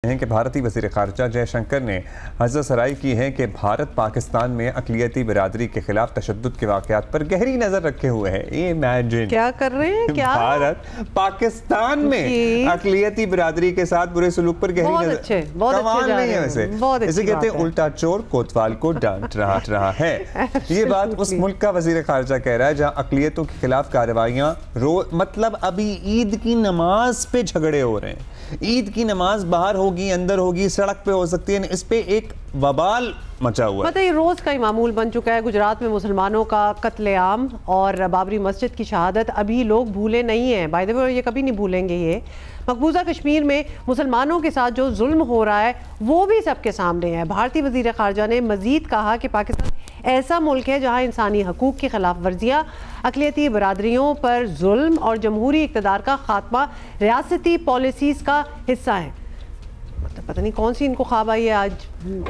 हैं कि भारतीय वज़ीर ख़ारिजा जयशंकर ने हज़रसराई की है कि भारत पाकिस्तान में अक़लियती बिरादरी के खिलाफ तशद्दुद के वाक़यात पर गहरी नज़र रखे हुए है। इमेजिन क्या कर रहे हैं, क्या भारत पाकिस्तान में अक़लियती बिरादरी के साथ बुरे सलूक पर गहरी नज़र। कमाल नहीं है वैसे, इसे कहते हैं उल्टा चोर कोतवाल को डांट रहा है। ये बात उस मुल्क का वज़ीर ख़ारिजा कह रहा है जहाँ अक़लियतों के खिलाफ कार्रवाइयाँ मतलब अभी ईद की नमाज पे झगड़े हो रहे हैं। ईद की नमाज बाहर होगी, अंदर होगी, सड़क पे हो सकती है, इस पे एक वबाल मचा हुआ है। मतलब ये रोज का ही मामूल बन चुका है। गुजरात में मुसलमानों का कत्लेआम और बाबरी मस्जिद की शहादत अभी लोग भूले नहीं हैं। बाय द वे ये कभी नहीं भूलेंगे। ये मकबूजा कश्मीर में मुसलमानों के साथ जो जुल्म हो रहा है वो भी सबके सामने है। भारतीय वज़ीर ख़ारिजा ने मजीद कहा कि पाकिस्तान ऐसा मुल्क है जहाँ इंसानी हकूक़ की खिलाफ वर्जियाँ, अक़लियती बरादरियों पर जुल्म और जमहूरी इक़्तिदार का खात्मा रियासती पॉलिसीज़ का हिस्सा है। मतलब पता नहीं कौन सी इनको ख्वाब आई है, आज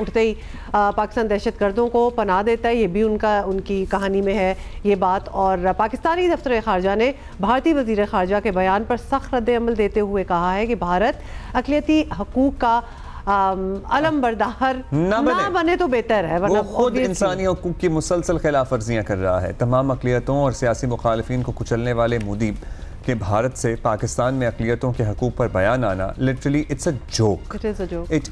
उठते ही पाकिस्तान दहशतगर्दों को पनाह देता है। ये भी उनकी कहानी में है ये बात। और पाकिस्तानी दफ्तर ख़ारिजा ने भारतीय वज़ीर ख़ारिजा के बयान पर सख्त रद्द-ए-अमल देते हुए कहा है कि भारत अक़लियती हकूक़ का अलम बरदार ना बने तो बेहतर है, वरना वो खुद इंसानी हकूक़ की मुसलसल खिलाफ वर्जियाँ कर रहा है। तमाम अक़लियतों और सियासी मुखालिफिन को कुचलने वाले मोदी के भारत से पाकिस्तान में अक़लियतों के हकूक़ पर बयान आना literally it's a joke. It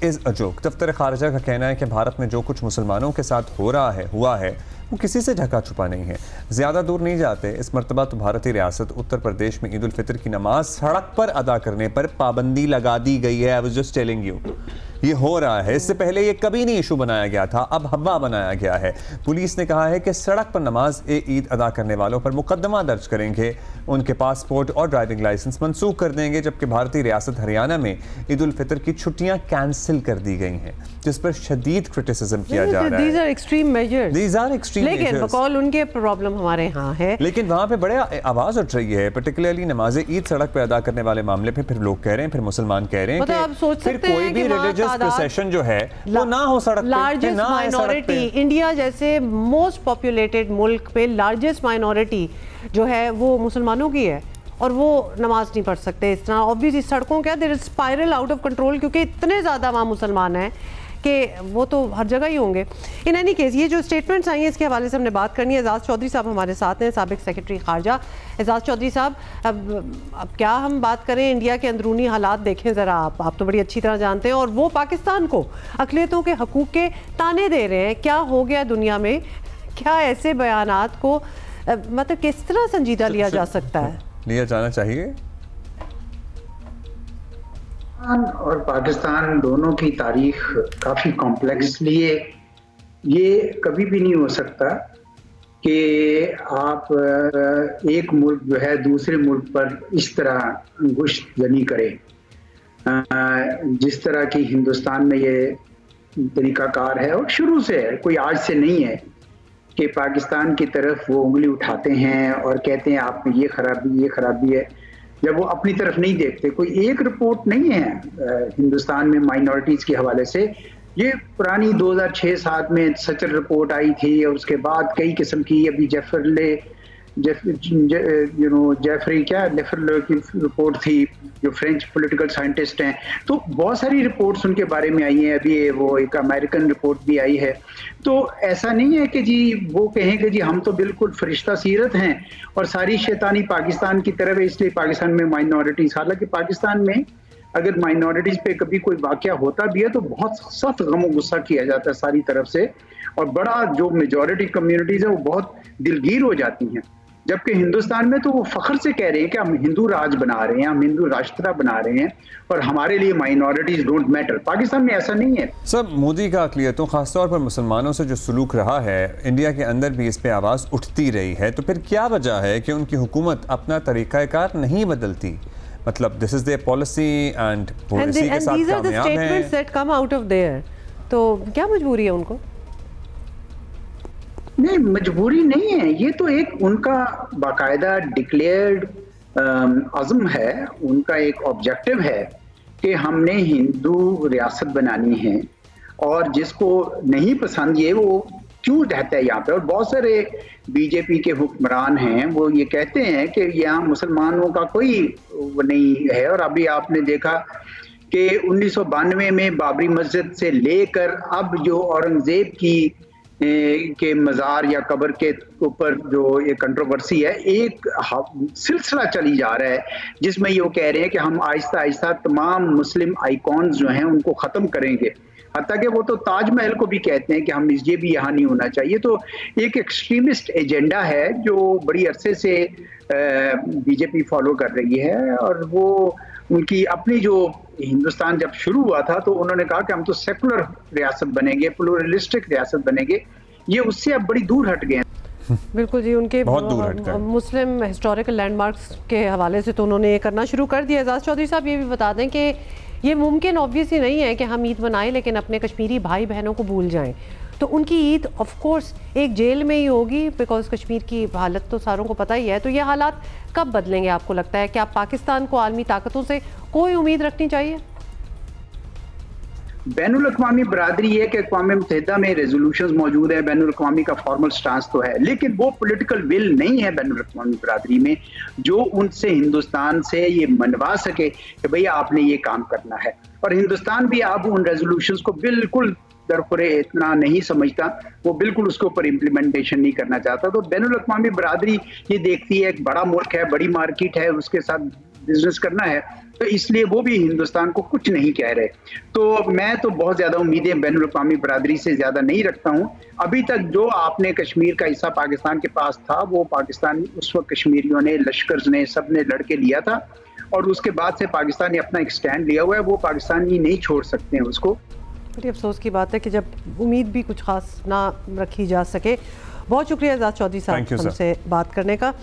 is a joke. दफ्तर ख़ारिजा का कहना है कि भारत में जो कुछ मुसलमानों के साथ हुआ है वो किसी से ढका छुपा नहीं है। ज़्यादा दूर नहीं जाते, इस मरतबा तो भारतीय रियासत उत्तर प्रदेश में ईद उल फितर की नमाज सड़क पर अदा करने पर पाबंदी लगा दी गई है। I was just telling you, ये हो रहा है। इससे पहले ये कभी नहीं इशू बनाया गया था, अब हवा बनाया गया है। पुलिस ने कहा है कि सड़क पर नमाज ईद अदा करने वालों पर मुकदमा दर्ज करेंगे, उनके पासपोर्ट और ड्राइविंग लाइसेंस मनसूख कर देंगे। जबकि भारतीय रियासत हरियाणा में ईद उल फितर की छुट्टियां कैंसिल कर दी गई हैं, जिस पर शदीद क्रिटिसिज्म किया जा रहा है। These are extreme measures. These are extreme measures. लेकिन बकौल उनके प्रॉब्लम हमारे यहाँ है। लेकिन वहाँ पे बड़े आवाज उठ रही है, पर्टिकुलरली नमाज ईद सड़क पे अदा करने वाले मामले पे। फिर लोग कह रहे हैं, फिर मुसलमान कह रहे हैं कि फिर कोई भी रिलीजियस प्रोसेशन जो है वो ना हो सड़क पे, लार्जेस्ट माइनॉरिटी, इंडिया जैसे मोस्ट पॉपुलेटेड मुल्क पे लार्जेस्ट माइनॉरिटी जो है वो मुसलमानों की है और वो नमाज नहीं पढ़ सकते इस तरह। ऑब्वियसली सड़कों क्या there is spiral out of control, क्योंकि इतने ज़्यादा वहाँ मुसलमान हैं कि वो तो हर जगह ही होंगे। इन एनी केस ये जो स्टेटमेंट्स आई हैं इसके हवाले से हमने बात करनी है। एजाज़ चौधरी साहब हमारे साथ हैं, साबिक सेक्रेटरी ख़ारिजा। एजाज़ चौधरी साहब, अब क्या हम बात करें, इंडिया के अंदरूनी हालात देखें ज़रा। आप तो बड़ी अच्छी तरह जानते हैं, और वो पाकिस्तान को अक़लियतों के हकूक़ के ताने दे रहे हैं। क्या हो गया दुनिया में? क्या ऐसे बयानात को मतलब किस तरह संजीदा लिया जा सकता है, लिया जाना चाहिए? और पाकिस्तान दोनों की तारीख काफ़ी कॉम्प्लेक्स, लिए ये कभी भी नहीं हो सकता कि आप एक मुल्क जो है दूसरे मुल्क पर इस तरह अंगुश जनी करे। जिस तरह की हिंदुस्तान में ये तरीक़ाकार है और शुरू से है, कोई आज से नहीं है, कि पाकिस्तान की तरफ वो उंगली उठाते हैं और कहते हैं आप में ये खराबी है, जब वो अपनी तरफ नहीं देखते। कोई एक रिपोर्ट नहीं है हिंदुस्तान में माइनॉरिटीज़ के हवाले से। ये पुरानी 2006-7 में सचर रिपोर्ट आई थी, और उसके बाद कई किस्म की, अभी जेफरी की रिपोर्ट थी, जो फ्रेंच पॉलिटिकल साइंटिस्ट हैं। तो बहुत सारी रिपोर्ट्स उनके बारे में आई हैं। अभी वो एक अमेरिकन रिपोर्ट भी आई है। तो ऐसा नहीं है कि जी वो कहें कि जी हम तो बिल्कुल फरिश्ता सीरत हैं और सारी शैतानी पाकिस्तान की तरफ है, इसलिए पाकिस्तान में माइनॉरिटीज़। हालांकि पाकिस्तान में अगर माइनॉरिटीज़ पे कभी कोई वाक़या होता भी है तो बहुत सख्त गम गुस्सा किया जाता है सारी तरफ से, और बड़ा जो मेजॉरिटी कम्युनिटीज़ है वो बहुत दिलगीर हो जाती हैं। जबकि हिंदुस्तान में तो वो फख्र से कह रहे हैं कि हम हिंदू राज बना रहे हैं, हम हिंदू राष्ट्र बना रहे हैं, और हमारे लिए माइनॉरिटीज डोंट मैटर। पाकिस्तान में ऐसा नहीं है। सब मोदी का अक़लियतों, खासतौर पर मुसलमानों से जो सलूक रहा है, इंडिया के अंदर भी इस पे आवाज़ उठती रही है। तो फिर क्या वजह है कि उनकी हुकूमत अपना तरीक़ाकार नहीं बदलती? मतलब this is their policy and policy के साथ कामयाब हैं। तो क्या मजबूरी है उनको? नहीं, मजबूरी नहीं है, ये तो एक उनका बाकायदा डिक्लेयर्ड अज़्म है, उनका एक ऑब्जेक्टिव है कि हमने हिंदू रियासत बनानी है, और जिसको नहीं पसंद ये वो क्यों रहता है यहाँ पे। और बहुत सारे बीजेपी के हुक्मरान हैं, वो ये कहते हैं कि यहाँ मुसलमानों का कोई वो नहीं है। और अभी आपने देखा कि 1992 में बाबरी मस्जिद से लेकर अब जो औरंगजेब की के मज़ार या कब्र के ऊपर जो ये कंट्रोवर्सी है, एक सिलसिला चली जा रहा है जिसमें ये वो कह रहे हैं कि हम आहिस्ता आहिस्ता तमाम मुस्लिम आइकॉन्स जो हैं उनको ख़त्म करेंगे। हत्ता कि वो तो ताजमहल को भी कहते हैं कि हम ये भी यहाँ नहीं होना चाहिए। तो एक एक्सट्रीमिस्ट एजेंडा है जो बड़ी अरसे से बीजेपी फॉलो कर रही है, और वो उनकी अपनी जो हिंदुस्तान जब शुरू हुआ था तो उन्होंने कहा कि हम तो सेकुलर रियासत बनेंगे, प्लूरलिस्टिक रियासत बनेंगे, ये उससे अब बड़ी दूर हट गए हैं। बिल्कुल जी, उनके मुस्लिम हिस्टोरिकल लैंडमार्क्स के हवाले से तो उन्होंने ये करना शुरू कर दिया। एजाज चौधरी साहब ये भी बता दें कि ये मुमकिन ऑब्वियस ही नहीं है कि हम ईद मनाएं लेकिन अपने कश्मीरी भाई बहनों को भूल जाएं। तो उनकी ईद ऑफ कोर्स एक जेल में ही होगी, बिकॉज कश्मीर की हालत तो सारों को पता ही है। तो ये हालात कब बदलेंगे आपको लगता है? क्या पाकिस्तान को आलमी ताकतों से कोई उम्मीद रखनी चाहिए? बैनुल अक़वामी बरादरी है कि अक़वाम मुत्तहिदा में रेजोल्यूशंस मौजूद है, बैनुल अक़वामी का फॉर्मल स्टांस तो है, लेकिन वो पॉलिटिकल विल नहीं है बैनुल अक़वामी बरादरी में जो उनसे हिंदुस्तान से ये मनवा सके कि भैया आपने ये काम करना है। और हिंदुस्तान भी अब उन रेजोल्यूशंस को बिल्कुल दरपुरे इतना नहीं समझता, वो बिल्कुल उसके ऊपर इम्प्लीमेंटेशन नहीं करना चाहता। तो बैनुल अक़वामी बरादरी ये देखती है एक बड़ा मुल्क है, बड़ी मार्केट है, उसके साथ बिजनेस करना है, तो इसलिए वो भी हिंदुस्तान को कुछ नहीं कह रहे। तो मैं तो बहुत ज़्यादा उम्मीदें बैनुल अक़वामी बरादरी से ज़्यादा नहीं रखता हूँ। अभी तक जो आपने कश्मीर का हिस्सा पाकिस्तान के पास था वो पाकिस्तान उस वक्त कश्मीरियों ने, लश्कर ने, सब ने लड़ के लिया था, और उसके बाद से पाकिस्तान ने अपना एक स्टैंड लिया हुआ है, वो पाकिस्तानी नहीं छोड़ सकते हैं उसको। बड़ी अफसोस की बात है कि जब उम्मीद भी कुछ खास ना रखी जा सके। बहुत शुक्रिया एजाज चौधरी साहब हमसे बात करने का।